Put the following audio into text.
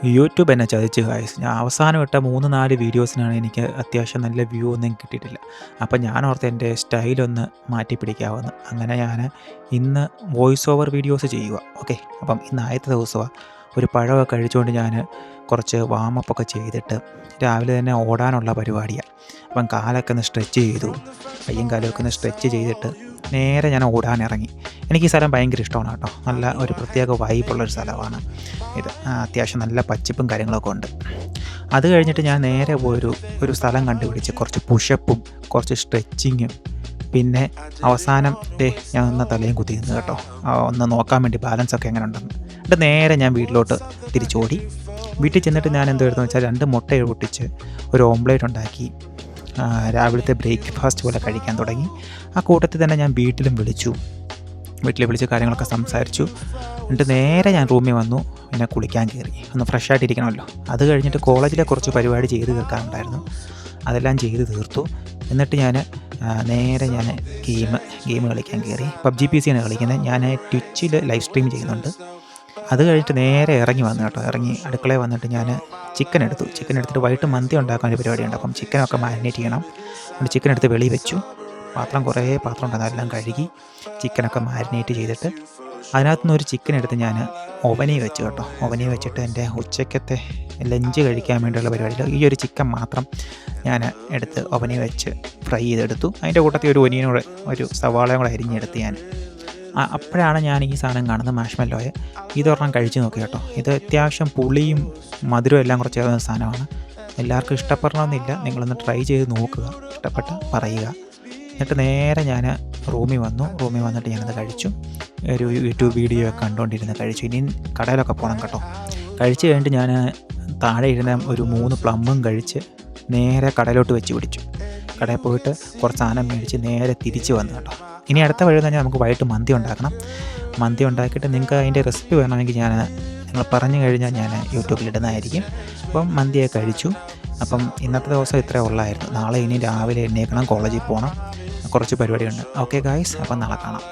YouTube എന്നെ ചതിച്ചു guys. ഞാൻ അവസാനം ഇട്ട 3, 4 വീഡിയോസിനാണ് എനിക്ക് അത്യാവശ്യം നല്ല വ്യൂ ഒന്നും കിട്ടിയിട്ടില്ല. അപ്പം ഞാൻ ഓർത്ത് എൻ്റെ സ്റ്റൈലൊന്ന് മാറ്റി പിടിക്കാമെന്ന്. അങ്ങനെ ഞാൻ ഇന്ന് വോയിസ് ഓവർ വീഡിയോസ് ചെയ്യുക. ഓക്കെ, അപ്പം ഇന്ന് ആദ്യത്തെ ദിവസമാണ്. ഒരു പഴമൊക്കെ കഴിച്ചുകൊണ്ട് ഞാൻ കുറച്ച് വാമപ്പൊക്കെ ചെയ്തിട്ട് രാവിലെ തന്നെ ഓടാനുള്ള പരിപാടിയാണ്. അപ്പം കാലൊക്കെ ഒന്ന് സ്ട്രെച്ച് ചെയ്തു, കയ്യും കാലമൊക്കെ ഒന്ന് സ്ട്രെച്ച് ചെയ്തിട്ട് നേരെ ഞാൻ ഓടാനിറങ്ങി. എനിക്ക് ഈ സ്ഥലം ഭയങ്കര ഇഷ്ടമാണ് കേട്ടോ. നല്ല ഒരു പ്രത്യേക വൈബുള്ളൊരു സ്ഥലമാണ് ഇത്. അത്യാവശ്യം നല്ല പച്ചിപ്പും കാര്യങ്ങളൊക്കെ ഉണ്ട്. അത് കഴിഞ്ഞിട്ട് ഞാൻ നേരെ ഒരു സ്ഥലം കണ്ടുപിടിച്ച് കുറച്ച് പുഷപ്പും കുറച്ച് സ്ട്രെച്ചിങ്ങും പിന്നെ അവസാനം ഞാൻ ഒന്ന് തലയും കുത്തി നിന്ന് കേട്ടോ, ഒന്ന് നോക്കാൻ വേണ്ടി ബാലൻസൊക്കെ എങ്ങനെ ഉണ്ടെന്ന്. എന്നിട്ട് നേരെ ഞാൻ വീട്ടിലോട്ട് തിരിച്ചോടി. വീട്ടിൽ ചെന്നിട്ട് ഞാൻ എന്തായിരുന്നു വെച്ചാൽ 2 മുട്ട പൊട്ടിച്ച് ഒരു ഓംലേറ്റ് ഉണ്ടാക്കി രാവിലത്തെ ബ്രേക്ക്ഫാസ്റ്റ് പോലെ കഴിക്കാൻ തുടങ്ങി. ആ കൂട്ടത്തിൽ തന്നെ ഞാൻ വീട്ടിൽ വിളിച്ച് കാര്യങ്ങളൊക്കെ സംസാരിച്ചു. എന്നിട്ട് നേരെ ഞാൻ റൂമിൽ വന്നു. പിന്നെ കുളിക്കാൻ കയറി, ഒന്ന് ഫ്രഷ് ആയിട്ടിരിക്കണമല്ലോ. അത് കഴിഞ്ഞിട്ട് കോളേജിലെ കുറച്ച് പരിപാടി ചെയ്ത് തീർക്കാനുണ്ടായിരുന്നു, അതെല്ലാം ചെയ്ത് തീർത്തു. എന്നിട്ട് നേരെ ഗെയിം കളിക്കാൻ കയറി. PUBG PC ആണ് കളിക്കുന്നത്. ഞാൻ ട്വിച്ചിൽ ലൈവ് സ്ട്രീം ചെയ്യുന്നുണ്ട്. അത് കഴിഞ്ഞിട്ട് നേരെ ഇറങ്ങി വന്നു കേട്ടോ. ഇറങ്ങി അടുക്കളയിൽ വന്നിട്ട് ഞാൻ ചിക്കൻ എടുത്തിട്ട് വൈകിട്ട് മന്തി ഉണ്ടാക്കാൻ ഒരു പരിപാടിയുണ്ട്. അപ്പം ചിക്കനൊക്കെ മാരിനേറ്റ് ചെയ്യണം. അതുകൊണ്ട് ചിക്കൻ എടുത്ത് വെളിയിൽ വെച്ചു. കുറേ പാത്രം ഉണ്ടായിരുന്നു, അതെല്ലാം കഴുകി ചിക്കനൊക്കെ മാരിനേറ്റ് ചെയ്തിട്ട് അതിനകത്തുനിന്ന് ഒരു ചിക്കൻ എടുത്ത് ഞാൻ ഓവനിൽ വെച്ചു കേട്ടോ. ഓവനിൽ വെച്ചിട്ട് എൻ്റെ ഉച്ചയ്ക്കത്തെ ലഞ്ച് കഴിക്കാൻ വേണ്ടിയുള്ള പരിപാടിയിൽ ഈ ഒരു ചിക്കൻ മാത്രം ഞാൻ എടുത്ത് ഓവനിൽ വെച്ച് ഫ്രൈ ചെയ്തെടുത്തു. അതിൻ്റെ കൂട്ടത്തിൽ ഒരു ഒനിയനോടെ ഒരു സവാളയും കൂടെ അരിഞ്ഞെടുത്ത് ഞാൻ അപ്പോഴാണ് ഞാൻ ഈ സാധനം കാണുന്നത്, മാഷ്മെല്ലോയെ. ഇതൊരെണ്ണം കഴിച്ച് നോക്കി കേട്ടോ. ഇത് അത്യാവശ്യം പുളിയും മധുരവും എല്ലാം കൂടെ ചേർന്ന സാധനമാണ്. എല്ലാവർക്കും ഇഷ്ടപ്പെടണമെന്നില്ല, നിങ്ങളൊന്ന് ട്രൈ ചെയ്ത് നോക്കുക, ഇഷ്ടപ്പെട്ട പറയുക. എന്നിട്ട് നേരെ ഞാൻ റൂമിൽ വന്നിട്ട് ഞാനത് കഴിച്ചു. ഒരു യൂട്യൂബ് വീഡിയോ ഒക്കെ കണ്ടുകൊണ്ടിരുന്ന് കഴിച്ചു. ഇനി കടയിലൊക്കെ പോകണം കേട്ടോ. കഴിച്ച് കഴിഞ്ഞിട്ട് ഞാൻ താഴെ ഇരുന്ന ഒരു 3 പ്ലമ്മും കഴിച്ച് നേരെ കടയിലോട്ട് വെച്ച് പിടിച്ചു. കടയിൽ പോയിട്ട് കുറച്ച് സാധനം മേടിച്ച് നേരെ തിരിച്ച് വന്നു കേട്ടോ. ഇനി അടുത്ത വഴി എന്ന് പറഞ്ഞാൽ നമുക്ക് വൈകിട്ട് മന്തി ഉണ്ടാക്കണം. മന്തി ഉണ്ടാക്കിയിട്ട് നിങ്ങൾക്ക് അതിൻ്റെ റെസിപ്പി വേണമെങ്കിൽ നിങ്ങൾ പറഞ്ഞു കഴിഞ്ഞാൽ ഞാൻ യൂട്യൂബിൽ ഇടുന്നതായിരിക്കും. അപ്പം മന്തിയൊക്കെ കഴിച്ചു. അപ്പം ഇന്നത്തെ ദിവസം ഇത്രേ ഉള്ളായിരുന്നു. നാളെ ഇനി രാവിലെ എഴുന്നേൽക്കണം, കോളേജിൽ പോകണം, കുറച്ച് പരിപാടിയുണ്ട്. ഓക്കെ ഗായ്സ്, അപ്പം നാളെ കാണാം.